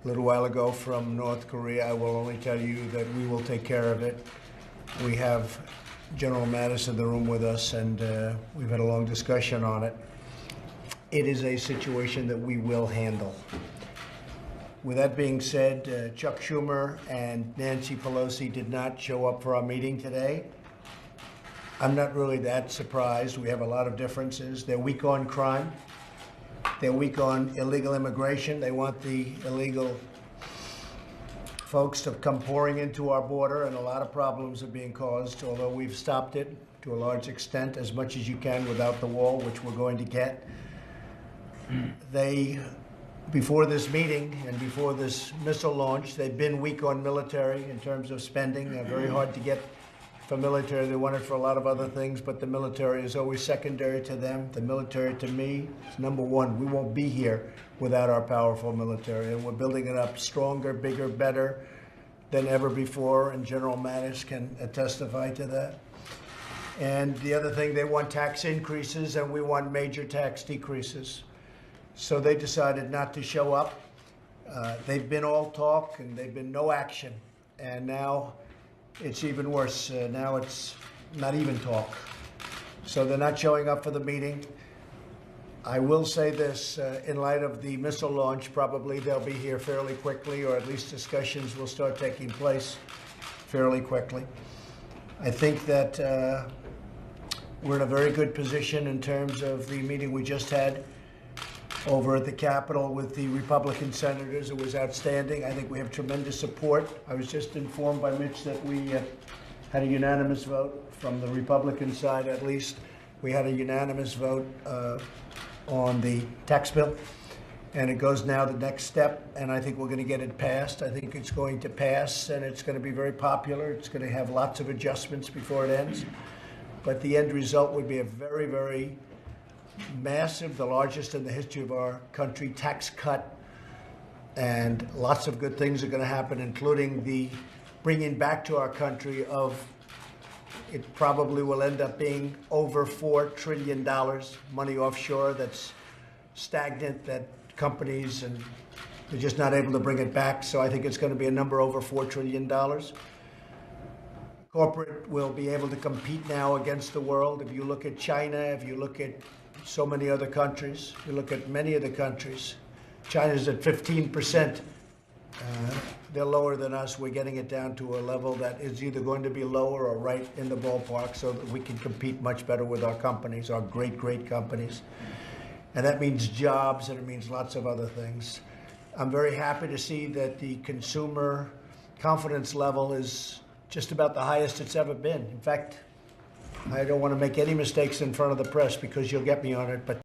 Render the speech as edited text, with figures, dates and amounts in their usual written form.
a little while ago from North Korea. I will only tell you that we will take care of it. We have General Mattis in the room with us, and we've had a long discussion on it. It is a situation that we will handle. With that being said, Chuck Schumer and Nancy Pelosi did not show up for our meeting today. I'm not really that surprised. We have a lot of differences. They're weak on crime. They're weak on illegal immigration. They want the illegal folks to come pouring into our border, and a lot of problems are being caused, although we've stopped it to a large extent, as much as you can without the wall, which we're going to get. Before this meeting and before this missile launch, they've been weak on military in terms of spending. Very hard to get for military. They want it for a lot of other things, but the military is always secondary to them. The military, to me, is number one. We won't be here without our powerful military, and we're building it up stronger, bigger, better than ever before, and General Mattis can testify to that. And the other thing, they want tax increases, and we want major tax decreases. So they decided not to show up. They've been all talk, and they've been no action. And now it's even worse. Now it's not even talk. So they're not showing up for the meeting. I will say this, in light of the missile launch, probably they'll be here fairly quickly, or at least discussions will start taking place fairly quickly. I think that we're in a very good position in terms of the meeting we just had over at the Capitol with the Republican senators. It was outstanding. I think we have tremendous support. I was just informed by Mitch that we had a unanimous vote from the Republican side, at least. We had a unanimous vote on the tax bill, and it goes now the next step, and I think we're going to get it passed. I think it's going to pass, and it's going to be very popular. It's going to have lots of adjustments before it ends, but the end result would be a very, very massive, the largest in the history of our country, tax cut, and lots of good things are going to happen, including the bringing back to our country of, it probably will end up being over $4 trillion, money offshore that's stagnant, that companies, and they're just not able to bring it back. So I think it's going to be a number over $4 trillion. Corporate will be able to compete now against the world. If you look at China, if you look at so many other countries, you look at many of the countries, China's at 15%. They're lower than us. We're getting it down to a level that is either going to be lower or right in the ballpark, so that we can compete much better with our companies, our great, great companies. And that means jobs, and it means lots of other things. I'm very happy to see that the consumer confidence level is just about the highest it's ever been. In fact, I don't want to make any mistakes in front of the press because you'll get me on it, but